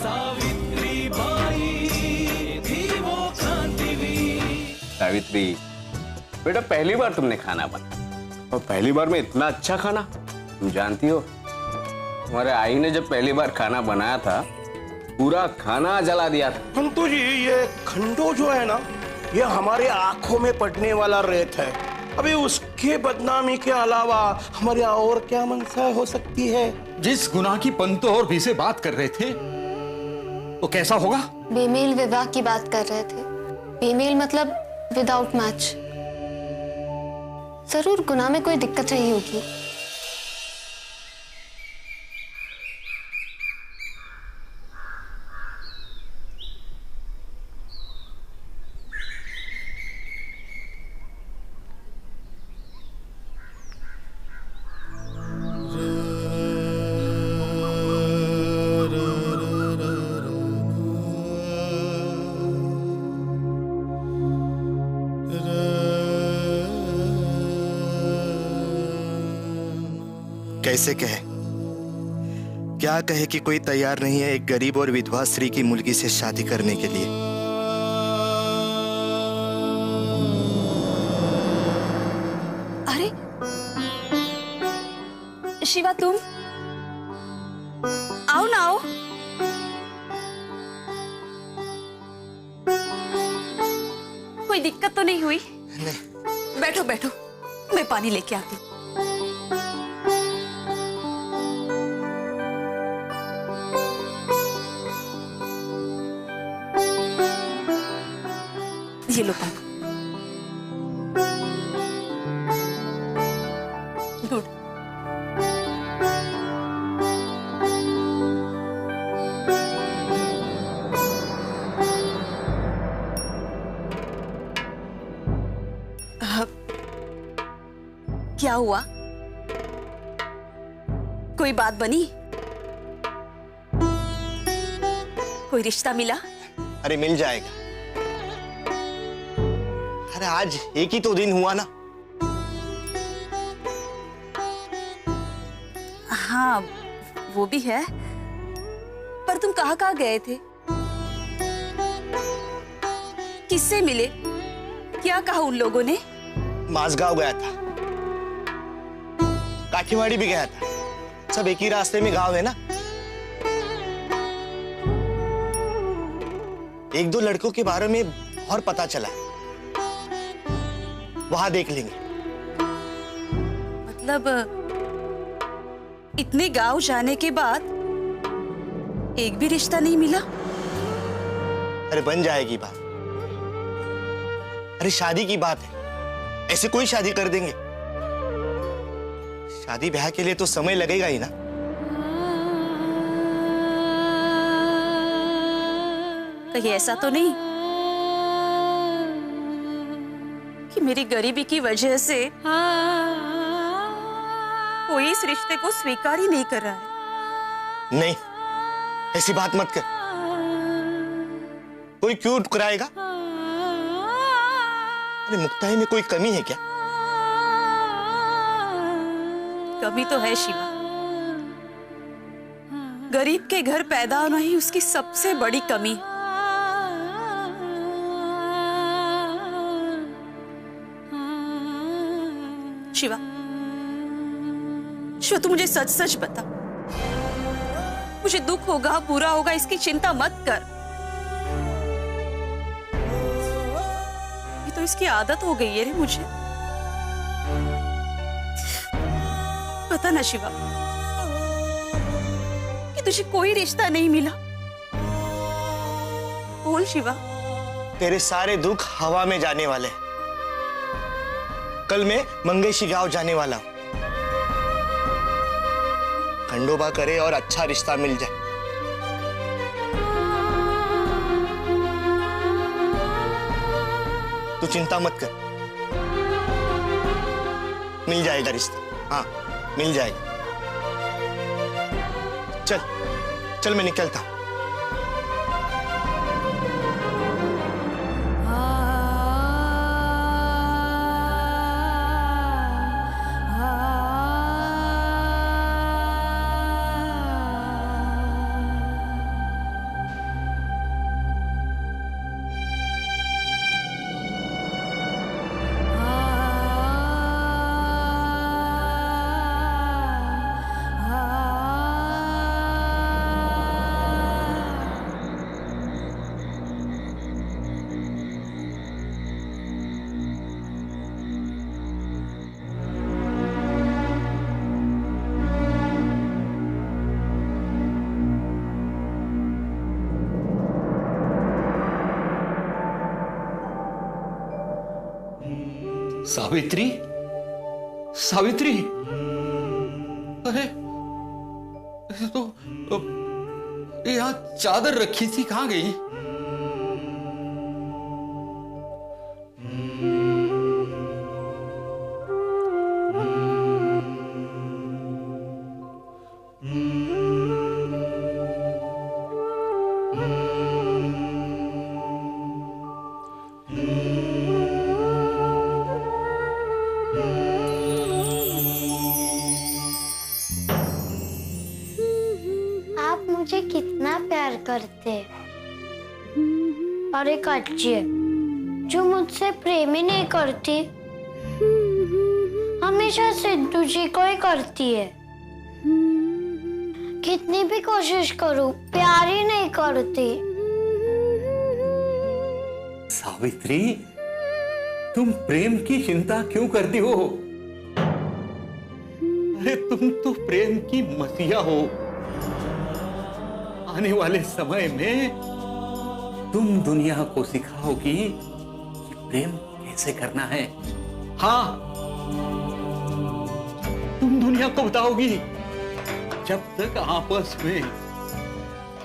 Savitri by थी वो क्रांतिवीर। सावित्री बेटा, पहली बार तुमने खाना बनाया और पहली बार में इतना अच्छा खाना। तुम जानती हो तुम्हारे आई ने जब पहली बार खाना बनाया था पूरा खाना जला दिया था। पंतु जी, ये खंडो जो है ना, ये हमारे आंखों में पड़ने वाला रेत है। अभी उसके बदनामी के अलावा हमारे यहाँ और क्या मनसा हो सकती है? जिस गुनाह की पंतो और भी से बात कर रहे थे वो कैसा होगा? बेमेल विवाह की बात कर रहे थे। बेमेल मतलब विदाउट मैच। जरूर गुनाह में कोई दिक्कत रही होगी। कैसे कहे, क्या कहे कि कोई तैयार नहीं है एक गरीब और विधवा स्त्री की मुलगी से शादी करने के लिए। अरे शिवा, तुम आओ ना, आओ। कोई दिक्कत तो नहीं हुई? नहीं। बैठो बैठो, मैं पानी लेके आती हूँ। ये लो पानी। गुड। क्या हुआ? कोई बात बनी? कोई रिश्ता मिला? अरे मिल जाएगा। अरे आज एक ही तो दिन हुआ ना। हाँ वो भी है, पर तुम कहाँ कहाँ गए थे? किससे मिले? क्या कहा उन लोगों ने? माझगांव गया था, काठीवाड़ी भी गया था, सब एक ही रास्ते में गांव है ना। एक दो लड़कों के बारे में और पता चला, वहां देख लेंगे। मतलब इतने गांव जाने के बाद एक भी रिश्ता नहीं मिला? अरे बन जाएगी बात। अरे शादी की बात है, ऐसे कोई शादी कर देंगे? शादी ब्याह के लिए तो समय लगेगा ही ना। कहीं ऐसा तो नहीं कि मेरी गरीबी की वजह से कोई इस रिश्ते को स्वीकार ही नहीं कर रहा है? नहीं, ऐसी बात मत कर। कोई क्यों ठुकराएगा? अरे मुक्ताई में कोई कमी है क्या? कमी तो है शिवा। गरीब के घर पैदा होना ही उसकी सबसे बड़ी कमी है। शिवा, शिवा तू मुझे सच सच बता, मुझे दुख होगा बुरा होगा इसकी चिंता मत कर। ये तो इसकी आदत हो गई है रे मुझे। पता ना शिवा कि तुझे कोई रिश्ता नहीं मिला। बोल शिवा। तेरे सारे दुख हवा में जाने वाले हैं। कल मैं मंगेशी गांव जाने वाला हूं। खंडोबा करे और अच्छा रिश्ता मिल जाए। तू चिंता मत कर, मिल जाएगा रिश्ता। हाँ मिल जाएगा। चल चल मैं निकलता हूं। सावित्री, सावित्री, अरे तो यहाँ चादर रखी थी, कहाँ गई? मुझे कितना प्यार करते हैं। और एक अच्छी है जो मुझसे प्रेम ही नहीं करती, हमेशा सिद्धू जी को ही करती है। कितनी भी कोशिश करूं प्यार ही नहीं करती। सावित्री, तुम प्रेम की चिंता क्यों करती हो? अरे तुम तो प्रेम की मसीहा हो। आने वाले समय में तुम दुनिया को सिखाओगी कि प्रेम कैसे करना है। हाँ, तुम दुनिया को बताओगी। जब तक आपस में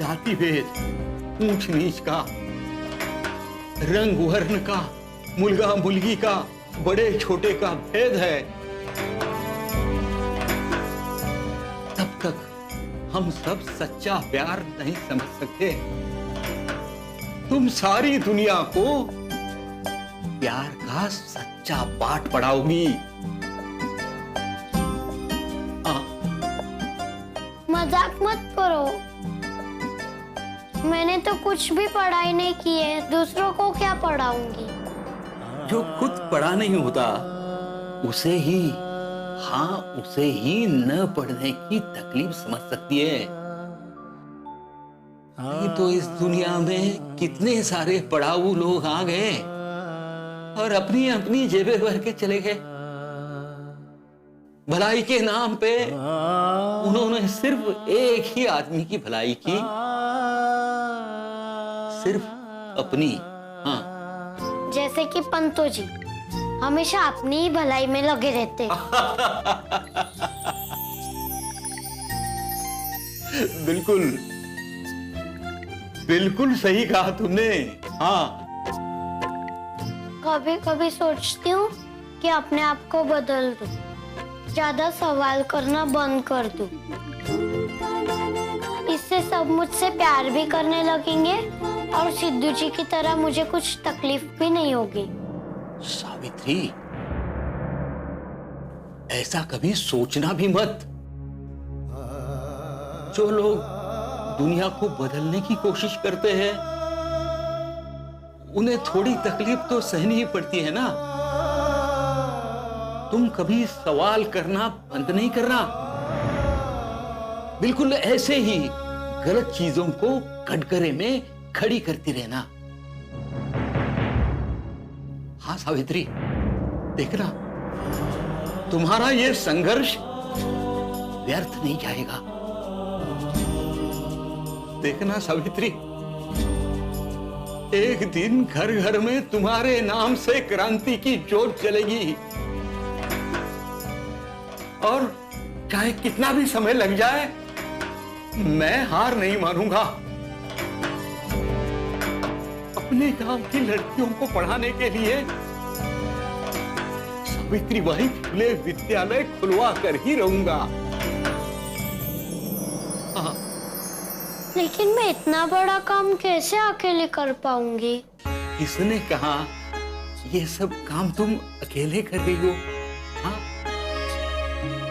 जाति भेद, ऊंच नीच का, रंग वर्ण का, मुलगा मुलगी का, बड़े छोटे का भेद है, तब तक हम सब सच्चा प्यार नहीं समझ सकते। तुम सारी दुनिया को प्यार का सच्चा पाठ पढ़ाओगी। मजाक मत करो, मैंने तो कुछ भी पढ़ाई नहीं की है, दूसरों को क्या पढ़ाऊंगी? जो खुद पढ़ा नहीं होता उसे ही, हाँ उसे ही न पढ़ने की तकलीफ समझ सकती है। नहीं तो इस दुनिया में कितने सारे पढ़ाऊ लोग आ गए और अपनी अपनी जेबें भर के चले गए। भलाई के नाम पे उन्होंने सिर्फ एक ही आदमी की भलाई की, सिर्फ अपनी। हाँ, जैसे कि पंतो जी हमेशा अपनी ही भलाई में लगे रहते। बिल्कुल बिल्कुल सही कहा तुमने। हाँ, कभी कभी सोचती हूँ कि अपने आप को बदल दूं, ज्यादा सवाल करना बंद कर दूं। इससे सब मुझसे प्यार भी करने लगेंगे और सिद्धू जी की तरह मुझे कुछ तकलीफ भी नहीं होगी। सावित्री, ऐसा कभी सोचना भी मत। जो लोग दुनिया को बदलने की कोशिश करते हैं उन्हें थोड़ी तकलीफ तो सहनी ही पड़ती है ना। तुम कभी सवाल करना बंद नहीं करना। बिल्कुल ऐसे ही गलत चीजों को कटघरे में खड़ी करती रहना। हाँ सावित्री, देखना तुम्हारा ये संघर्ष व्यर्थ नहीं जाएगा। देखना सावित्री, एक दिन घर घर में तुम्हारे नाम से क्रांति की ज्योत जलेगी और चाहे कितना भी समय लग जाए मैं हार नहीं मानूंगा। अपने गांव की लड़कियों को पढ़ाने के लिए सावित्रीबाई फुले विद्यालय खुलवा कर ही रहूंगा। लेकिन मैं इतना बड़ा काम कैसे अकेले कर पाऊंगी? किसने कहा ये सब काम तुम अकेले कर रही हो? हाँ?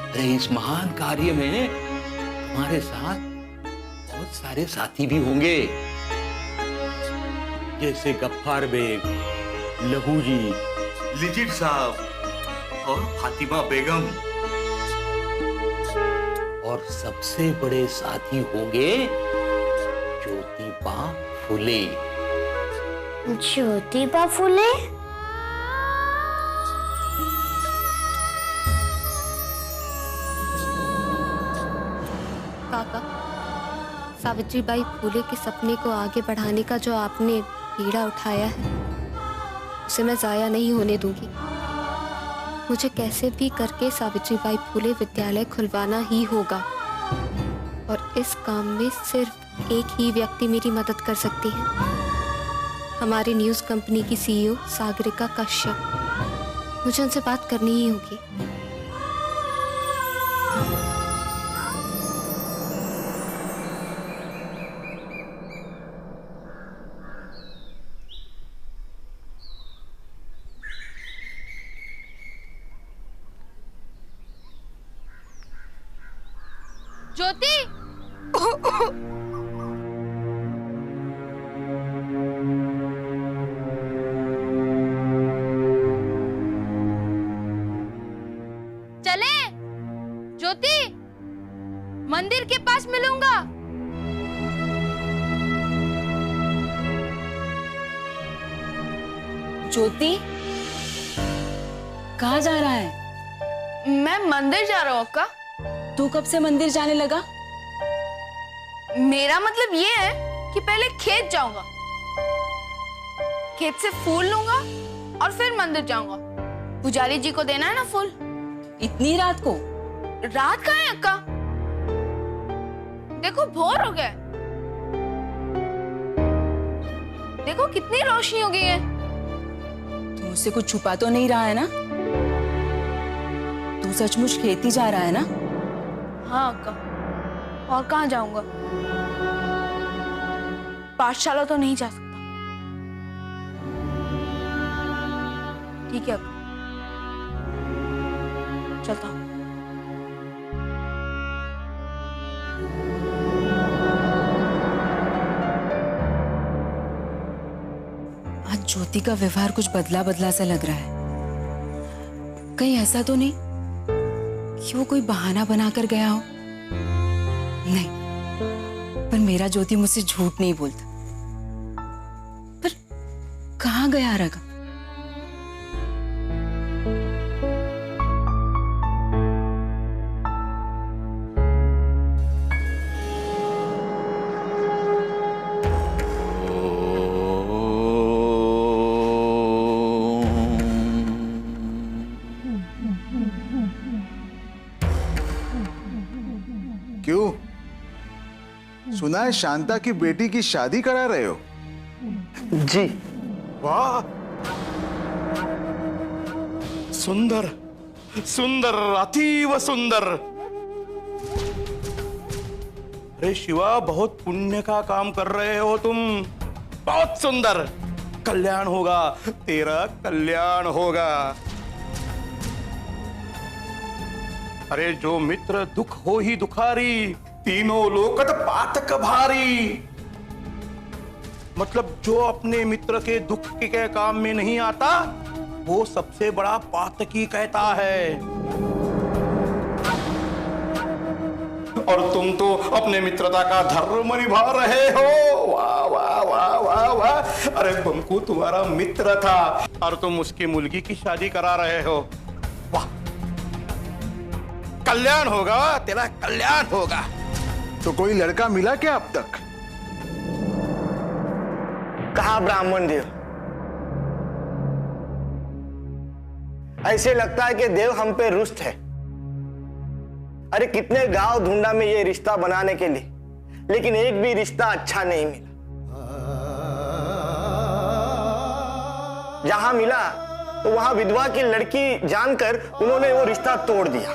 अरे इस महान कार्य में तुम्हारे साथ बहुत सारे साथी भी होंगे, जैसे गफ्फार बेग, लहू जी, लिजिट साहब और फातिमा बेगम। और सबसे बड़े साथी होंगे ज्योतिबा फुले। ज्योतिबा फुले? काका, सावित्रीबाई फुले के सपने को आगे बढ़ाने का जो आपने बीड़ा उठाया है उसे मैं जाया नहीं होने दूंगी। मुझे कैसे भी करके सावित्रीबाई फुले विद्यालय खुलवाना ही होगा और इस काम में सिर्फ एक ही व्यक्ति मेरी मदद कर सकती है, हमारी न्यूज़ कंपनी की सीईओ सागरिका कश्यप। मुझे उनसे बात करनी ही होगी। ज्योति, चले। ज्योति, मंदिर के पास मिलूंगा। ज्योति, कहाँ जा रहा है? मैं मंदिर जा रहा हूँ अक्का। तू कब से मंदिर जाने लगा? मेरा मतलब ये है कि पहले खेत जाऊंगा, खेत से फूल लूंगा और फिर मंदिर जाऊंगा। पुजारी जी को देना है ना फूल। इतनी रात को? रात कहाँ है अक्का? देखो भोर हो गया। देखो कितनी रोशनी हो गई है। तू मुझसे कुछ छुपा तो नहीं रहा है ना? तू सचमुच खेत ही जा रहा है ना? हाँ अक्का, और कहाँ जाऊंगा? पाठशाला तो नहीं जा सकता। ठीक है अक्का, चलता हूँ। आज ज्योति का व्यवहार कुछ बदला बदला सा लग रहा है। कहीं ऐसा तो नहीं कि वो कोई बहाना बनाकर गया हो? नहीं, पर मेरा ज्योति मुझसे झूठ नहीं बोलता। पर कहाँ गया रगा? क्यों? सुना है शांता की बेटी की शादी करा रहे हो? जी। वाह, सुंदर सुंदर, अतीव सुंदर। अरे शिवा, बहुत पुण्य का काम कर रहे हो तुम। बहुत सुंदर। कल्याण होगा, तेरा कल्याण होगा। अरे जो मित्र दुख हो ही दुखारी, तीनों लोकत पातक भारी। मतलब जो अपने मित्र के दुख के काम में नहीं आता, वो सबसे बड़ा पातकी कहता है। और तुम तो अपने मित्रता का धर्म निभा रहे हो। वाह वाह वाह वाह वाह। अरे बंकू तुम्हारा मित्र था और तुम उसकी मुलगी की शादी करा रहे हो। वाह, कल्याण होगा, तेरा कल्याण होगा। तो कोई लड़का मिला क्या अब तक? कहा ब्राह्मण देव? ऐसे लगता है कि देव हम पे रुष्ट है। अरे कितने गांव ढूंढा में ये रिश्ता बनाने के लिए, लेकिन एक भी रिश्ता अच्छा नहीं मिला। जहां मिला तो वहां विधवा की लड़की जानकर उन्होंने वो रिश्ता तोड़ दिया।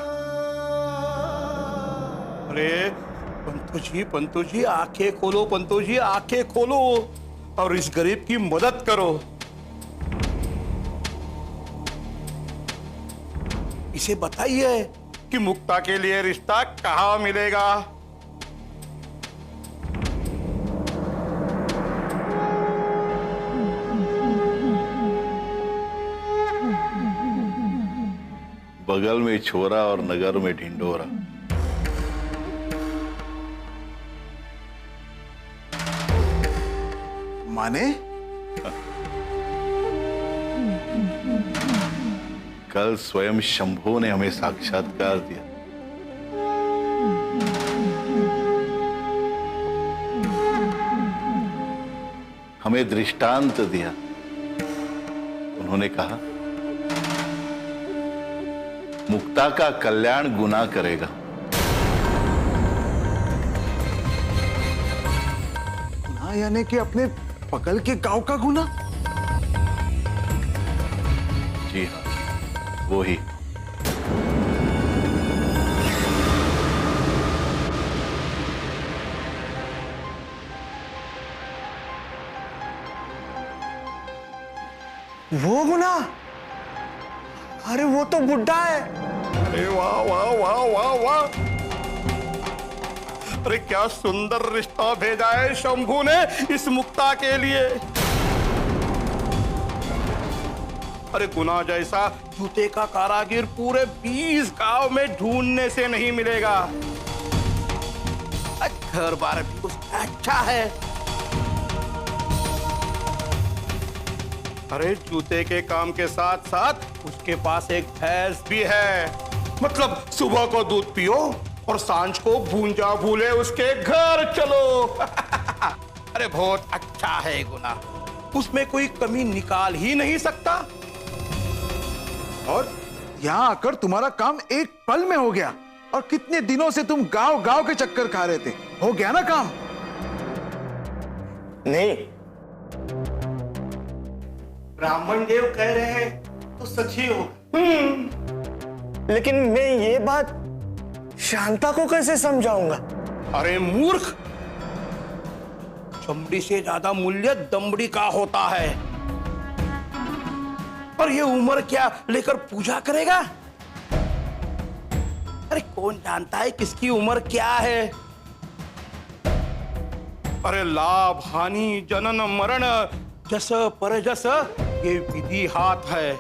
अरे पंतु जी आंखें खोलो, पंतु जी आंखें खोलो और इस गरीब की मदद करो। इसे बताइए कि मुक्ता के लिए रिश्ता कहां मिलेगा। बगल में छोरा और नगर में ढिंडोरा। माने? कल स्वयं शंभू ने हमें साक्षात्कार दिया। हमें दृष्टांत दिया। उन्होंने कहा मुक्ता का कल्याण गुना करेगा। गुना यानी कि अपने बगल के गांव का गुना? जी हाँ, वो ही। वो गुना? अरे वो तो बुढ़ा है। अरे वाह वाह वाह वाह वाह, अरे क्या सुंदर रिश्ता भेजा है शंभू ने इस मुक्ता के लिए। अरे गुना जैसा जूते का कारागिर पूरे 20 गांव में ढूंढने से नहीं मिलेगा। घर बार भी उसका अच्छा है। अरे जूते के काम के साथ साथ उसके पास एक भैंस भी है। मतलब सुबह को दूध पियो और सांझ को भूंजा भूले उसके घर चलो। अरे बहुत अच्छा है गुना, उसमें कोई कमी निकाल ही नहीं सकता। और यहाँ आकर तुम्हारा काम एक पल में हो गया। और कितने दिनों से तुम गांव गांव के चक्कर खा रहे थे, हो गया ना काम? नहीं, ब्राह्मण देव कह रहे हैं तो सच ही हो। लेकिन मैं ये बात शांता को कैसे समझाऊंगा? अरे मूर्ख, चमड़ी से ज्यादा मूल्य दमड़ी का होता है। और ये उम्र क्या लेकर पूजा करेगा? अरे कौन जानता है किसकी उम्र क्या है? अरे लाभ हानि जनन मरण जस पर जस ये विधि हाथ है।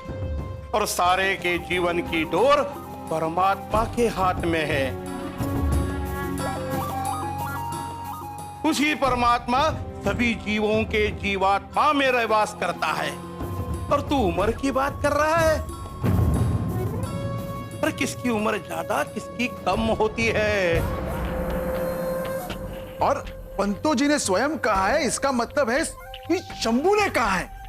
और सारे के जीवन की डोर परमात्मा के हाथ में है। उसी परमात्मा सभी जीवों के जीवात्मा में रहवास करता है। और तू उम्र की बात कर रहा है? पर किसकी उम्र ज्यादा किसकी कम होती है? और पंतो जी ने स्वयं कहा है, इसका मतलब है कि शंभू ने कहा है।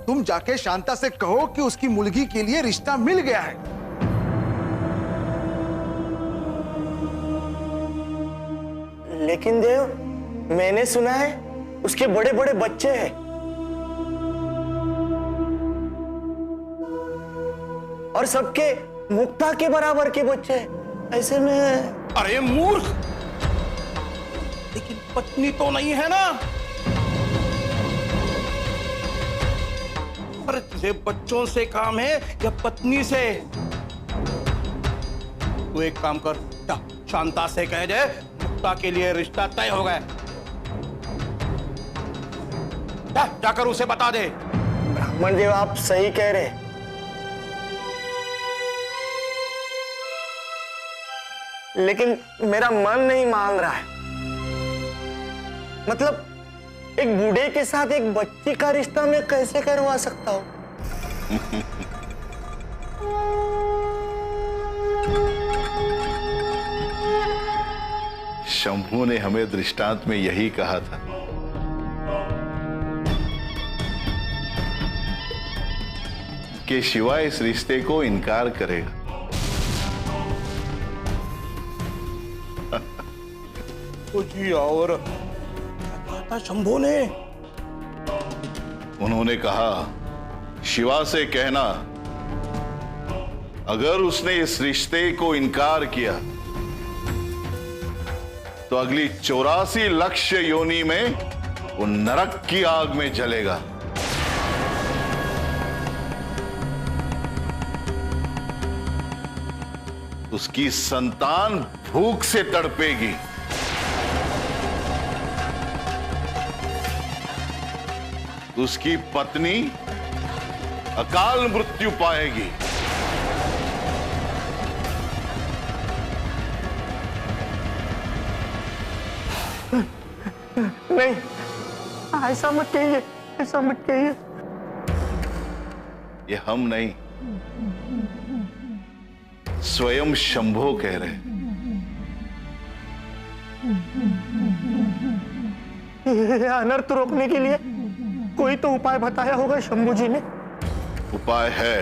तुम जाके शांता से कहो कि उसकी मुलगी के लिए रिश्ता मिल गया है। लेकिन देव, मैंने सुना है उसके बड़े बड़े बच्चे हैं। और सबके मुक्ता के बराबर के बच्चे हैं। ऐसे में अरे मूर्ख, लेकिन पत्नी तो नहीं है ना? अरे तुझे बच्चों से काम है या पत्नी से? तू एक काम कर, जा शांता से कह दे मुक्ता के लिए रिश्ता तय हो गया। जाकर उसे बता दे। ब्राह्मण देव, आप सही कह रहे। लेकिन मेरा मन नहीं मान रहा है। मतलब एक बूढ़े के साथ एक बच्ची का रिश्ता मैं कैसे करवा सकता हूं? शंभू ने हमें दृष्टांत में यही कहा था। कि शिवा इस रिश्ते को इनकार करेगा। जी, और कहा था शंभू ने? उन्होंने कहा, शिवा से कहना अगर उसने इस रिश्ते को इनकार किया तो अगली 84 लक्ष योनि में वो नरक की आग में जलेगा। उसकी संतान भूख से तड़पेगी। उसकी पत्नी अकाल मृत्यु पाएगी। नहीं, ऐसा मत कहिए, ऐसा मत कहिए। ये हम नहीं, स्वयं शंभो कह रहे। ये अनर्थ रोकने के लिए कोई तो उपाय बताया होगा शंभू जी ने। उपाय है।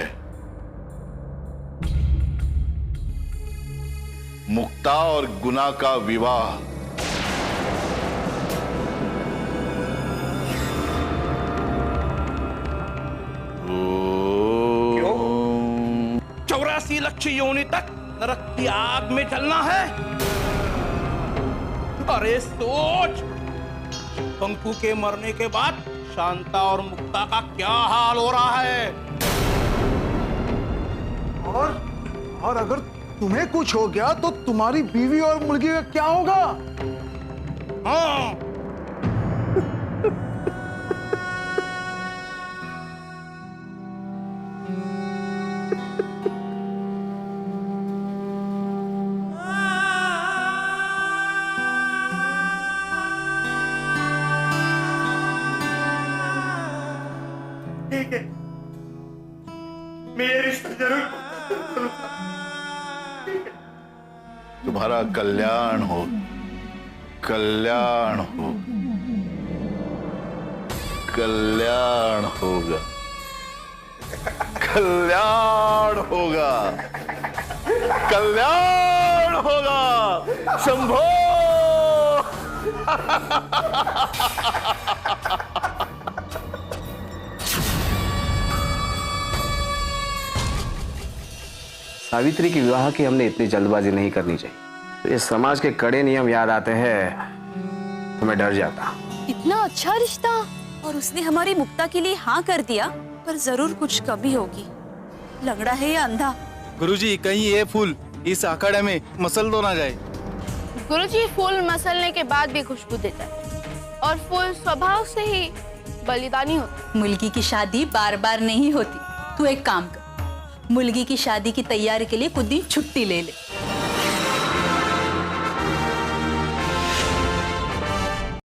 मुक्ता और गुना का विवाह। क्यों? 84 लक्ष योनि तक नरक की आग में जलना है? अरे सोच, पंकु के मरने के बाद शांता और मुक्ता का क्या हाल हो रहा है। और अगर तुम्हें कुछ हो गया तो तुम्हारी बीवी और मुर्गी का क्या होगा? हाँ, ठीक है, मैं ये रिश्ता जरूर तुम्हारा कल्याण हो, कल्याण हो, कल्याण होगा, कल्याण होगा, कल्याण होगा। शंभो। सावित्री के विवाह की हमने इतनी जल्दबाजी नहीं करनी चाहिए। ये समाज के कड़े नियम याद आते हैं तो मैं डर जाता। इतना अच्छा रिश्ता और उसने हमारी मुक्ता के लिए हाँ कर दिया, पर जरूर कुछ कमी होगी। लंगड़ा है या अंधा? गुरुजी, कहीं ये फूल इस आखड़े में मसल तो ना जाए। गुरुजी, फूल मसलने के बाद भी खुशबू देता है और फूल स्वभाव से ही बलिदानी होता। मुलगी की शादी बार बार नहीं होती। तू एक काम कर, मुलगी की शादी की तैयारी के लिए कुछ दिन छुट्टी ले ले।